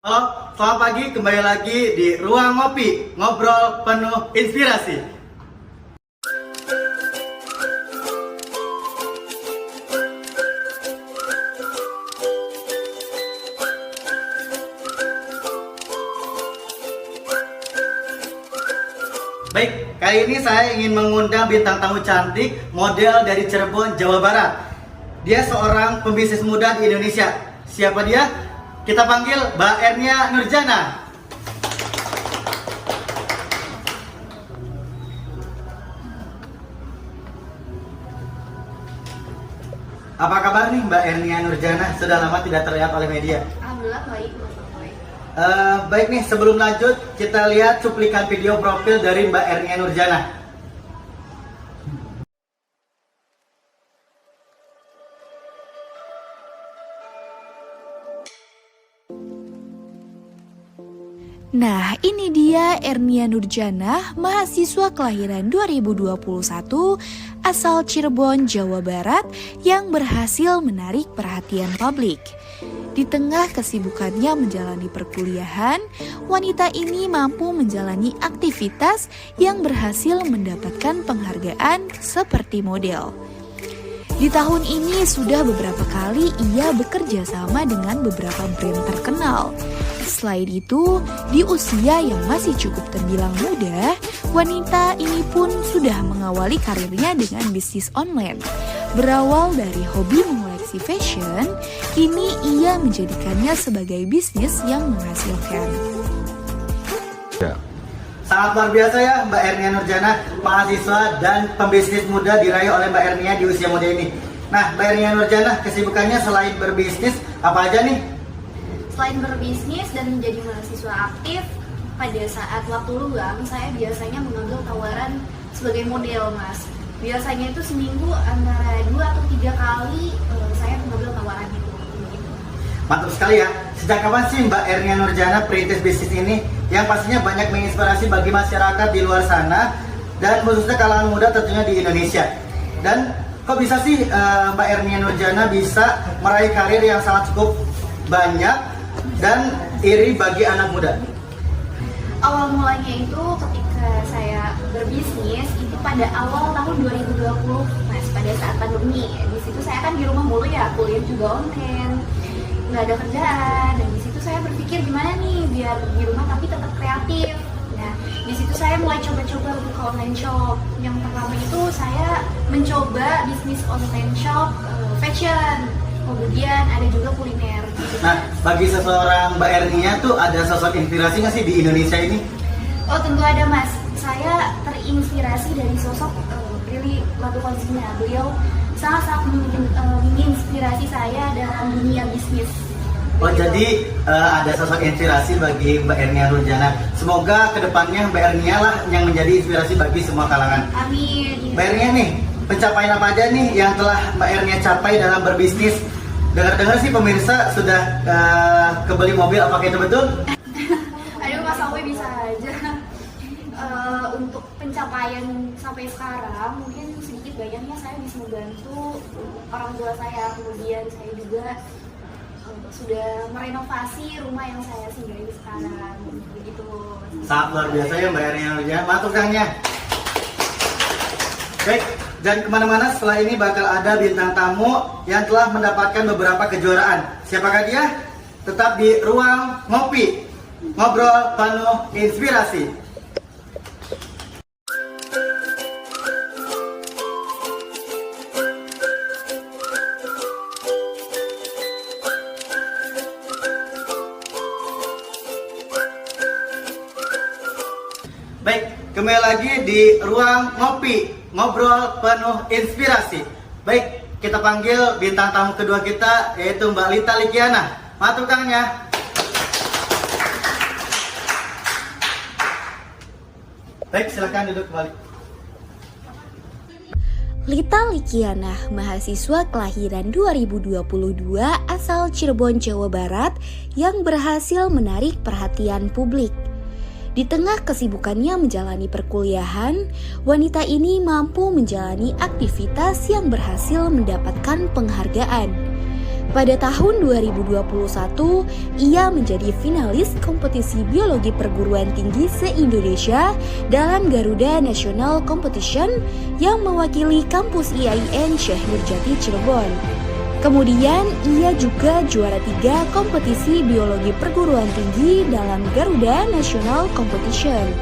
Halo, selamat pagi. Kembali lagi di Ruang Ngopi, ngobrol penuh inspirasi. Baik, kali ini saya ingin mengundang bintang tamu cantik, model dari Cirebon, Jawa Barat. Dia seorang pembisnis muda di Indonesia. Siapa dia? Kita panggil Mbak Ernia Nurjana. Apa kabar nih Mbak Ernia Nurjana? Sudah lama tidak terlihat oleh media. Alhamdulillah baik, baik. Baik nih, sebelum lanjut kita lihat cuplikan video profil dari Mbak Ernia Nurjana. Nah, ini dia Ernia Nurjana, mahasiswa kelahiran 2021 asal Cirebon, Jawa Barat yang berhasil menarik perhatian publik. Di tengah kesibukannya menjalani perkuliahan, wanita ini mampu menjalani aktivitas yang berhasil mendapatkan penghargaan seperti model. Di tahun ini sudah beberapa kali ia bekerja sama dengan beberapa brand terkenal. Selain itu, di usia yang masih cukup terbilang muda, wanita ini pun sudah mengawali karirnya dengan bisnis online. Berawal dari hobi mengoleksi fashion, kini ia menjadikannya sebagai bisnis yang menghasilkan. Sangat luar biasa ya Mbak Ernia Nurjana, mahasiswa dan pembisnis muda diraih oleh Mbak Ernia di usia muda ini. Nah, Mbak Ernia Nurjana, kesibukannya selain berbisnis apa aja nih? Selain berbisnis dan menjadi mahasiswa aktif, pada saat waktu luang saya biasanya mengambil tawaran sebagai model, Mas. Biasanya itu seminggu antara 2 atau 3 kali saya mengambil tawaran itu. Mantap sekali ya. Sejak kapan sih Mbak Ernia Nurjana perintis bisnis ini yang pastinya banyak menginspirasi bagi masyarakat di luar sana dan khususnya kalangan muda tentunya di Indonesia. Dan kok bisa sih Mbak Ernia Nurjana bisa meraih karir yang sangat cukup banyak dan iri bagi anak muda? Awal mulanya itu ketika saya berbisnis itu pada awal tahun 2020, Mas, pada saat pandemi. Di situ saya kan di rumah mulu ya, kuliah juga online, nggak ada kerjaan. Dan di situ saya berpikir gimana nih biar di rumah tapi tetap kreatif. Nah, di situ saya mulai coba-coba buka online shop. Yang pertama itu saya mencoba bisnis online shop fashion. Kemudian ada juga kuliner. Nah, bagi seseorang Mbak Ernia tuh ada sosok inspirasi nggak sih di Indonesia ini? Oh, tentu ada, Mas. Saya terinspirasi dari sosok Prilly Latuconsina. Beliau sangat-sangat menginspirasi saya dalam dunia bisnis. Oh, jadi ada sosok inspirasi bagi Mbak Ernia Nurjana. Semoga kedepannya Mbak Ernia lah yang menjadi inspirasi bagi semua kalangan. Amin. Mbak Ernia nih, pencapaian apa aja nih yang telah Mbak Ernia capai dalam berbisnis? Dengar-dengar sih pemirsa sudah kebeli mobil, apakah itu betul? Aduh, Mas Awi bisa aja. Untuk pencapaian sampai sekarang, mungkin sedikit banyaknya saya bisa membantu orang tua saya. Kemudian saya juga sudah merenovasi rumah yang saya singgahi sekarang. Begitu. Sangat luar biasa ya Mbak Ernia Nurjana. Mantap Kangnya. Baik, dan kemana-mana setelah ini bakal ada bintang tamu yang telah mendapatkan beberapa kejuaraan. Siapakah dia? Tetap di Ruang Ngopi, ngobrol penuh inspirasi. Baik, kembali lagi di Ruang Ngopi, ngobrol penuh inspirasi. Baik, kita panggil bintang tamu kedua kita yaitu Mbak Lita Likiana. Mantap Kangnya. Baik, silakan duduk kembali. Lita Likiana, mahasiswa kelahiran 2022 asal Cirebon, Jawa Barat yang berhasil menarik perhatian publik. Di tengah kesibukannya menjalani perkuliahan, wanita ini mampu menjalani aktivitas yang berhasil mendapatkan penghargaan. Pada tahun 2021, ia menjadi finalis kompetisi biologi perguruan tinggi se-Indonesia dalam Garuda National Competition yang mewakili kampus IAIN Syekh Nurjati Cirebon. Kemudian, ia juga juara 3 kompetisi biologi perguruan tinggi dalam Garuda National Competition.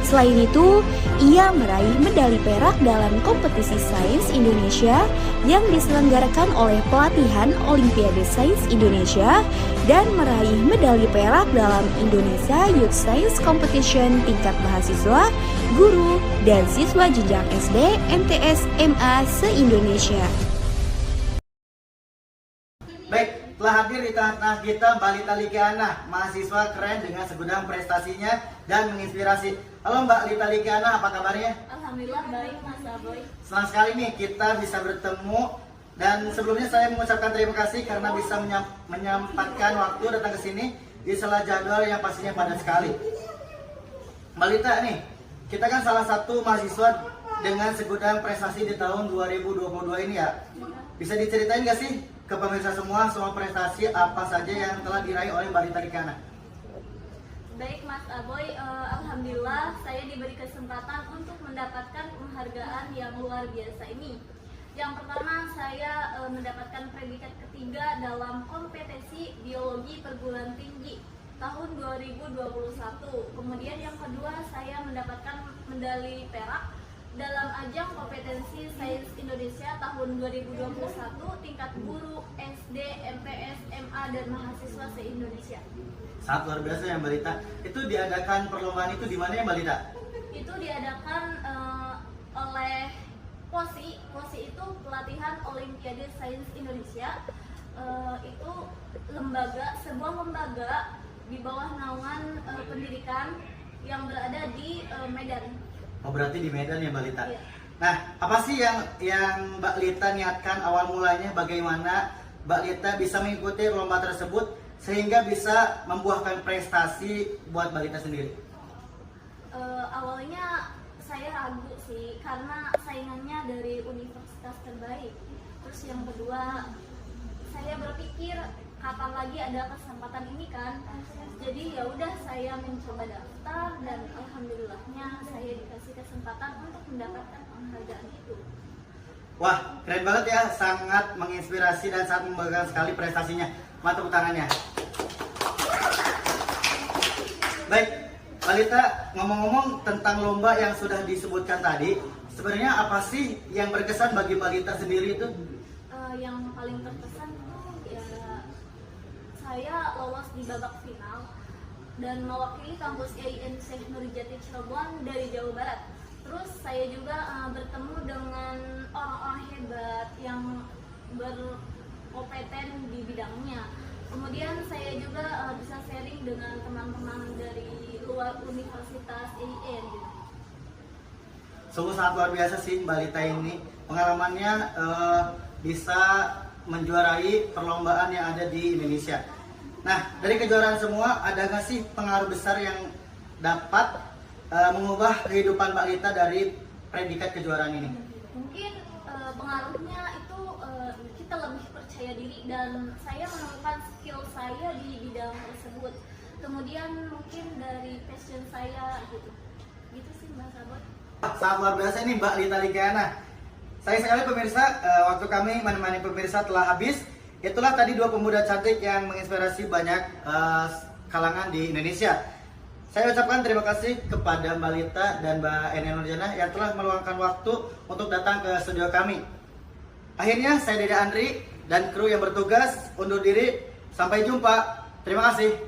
Selain itu, ia meraih medali perak dalam kompetisi Sains Indonesia yang diselenggarakan oleh Pelatihan Olimpiade Sains Indonesia dan meraih medali perak dalam Indonesia Youth Science Competition tingkat mahasiswa, guru, dan siswa jenjang SD, MTS, MA se-Indonesia. Baik, telah hadir di tengah-tengah kita Mbak Lita Likiana, mahasiswa keren dengan segudang prestasinya dan menginspirasi. Halo Mbak Lita Likiana, apa kabarnya? Alhamdulillah baik Mas Aboy. Senang sekali nih kita bisa bertemu, dan sebelumnya saya mengucapkan terima kasih karena bisa menyempatkan waktu datang ke sini di sela jadwal yang pastinya padat sekali. Mbak Lita nih, kita kan salah satu mahasiswa dengan segudang prestasi di tahun 2022 ini ya. Bisa diceritain nggak sih ke pemirsa semua soal prestasi apa saja yang telah diraih oleh Mbak Lita Likiana? Baik Mas Aboy, alhamdulillah saya diberi kesempatan untuk mendapatkan penghargaan yang luar biasa ini. Yang pertama, saya mendapatkan predikat ketiga dalam kompetisi biologi perguruan tinggi tahun 2021. Kemudian yang kedua, saya mendapatkan medali perak dalam ajang kompetensi Sains Indonesia tahun 2021 tingkat guru SD, MTS, MA, dan mahasiswa se-Indonesia. Sangat luar biasa ya Mbak Lita. Itu diadakan perlombaan itu di mana ya Mbak Lita? Itu diadakan oleh POSI. POSI itu Pelatihan Olimpiade Sains Indonesia. Itu sebuah lembaga di bawah naungan pendidikan yang berada di Medan. Oh, berarti di Medan ya Mbak Lita? Iya. Nah, apa sih yang Mbak Lita niatkan awal mulanya, bagaimana Mbak Lita bisa mengikuti lomba tersebut sehingga bisa membuahkan prestasi buat Mbak Lita sendiri? Awalnya saya ragu sih karena saingannya dari universitas terbaik. Terus yang kedua, saya berpikir kapan lagi ada kesempatan ini kan. Jadi ya udah saya mencoba daftar dan alhamdulillahnya saya dikasih kesempatan untuk mendapatkan penghargaan itu. Wah, keren banget ya, sangat menginspirasi dan sangat membanggakan sekali prestasinya. Mantap tangannya. Baik, Mbak Lita, ngomong-ngomong tentang lomba yang sudah disebutkan tadi, sebenarnya apa sih yang berkesan bagi Mbak Lita sendiri itu? Yang paling terkesan itu ya saya lolos di babak final dan mewakili kampus IAIN Syekh Nurjati Cirebon dari Jawa Barat. Terus saya juga bertemu dengan orang-orang hebat yang berkompeten di bidangnya. Kemudian saya juga bisa sharing dengan teman-teman dari luar Universitas IAIN gitu. Sungguh sangat luar biasa sih Mbak Lita ini. Pengalamannya bisa menjuarai perlombaan yang ada di Indonesia. Nah, dari kejuaraan semua, ada nggak sih pengaruh besar yang dapat mengubah kehidupan Mbak Lita dari predikat kejuaraan ini? Mungkin pengaruhnya itu kita lebih percaya diri dan saya menemukan skill saya di bidang tersebut. Kemudian mungkin dari passion saya gitu sih Mbak Sabot. Sangat luar biasa ini Mbak Lita Likiana. Sayang sekali pemirsa, waktu kami menemani pemirsa telah habis. Itulah tadi dua pemuda cantik yang menginspirasi banyak kalangan di Indonesia. Saya ucapkan terima kasih kepada Mbak Lita dan Mbak Ernia Nurjana yang telah meluangkan waktu untuk datang ke studio kami. Akhirnya saya Dede Andri dan kru yang bertugas undur diri. Sampai jumpa. Terima kasih.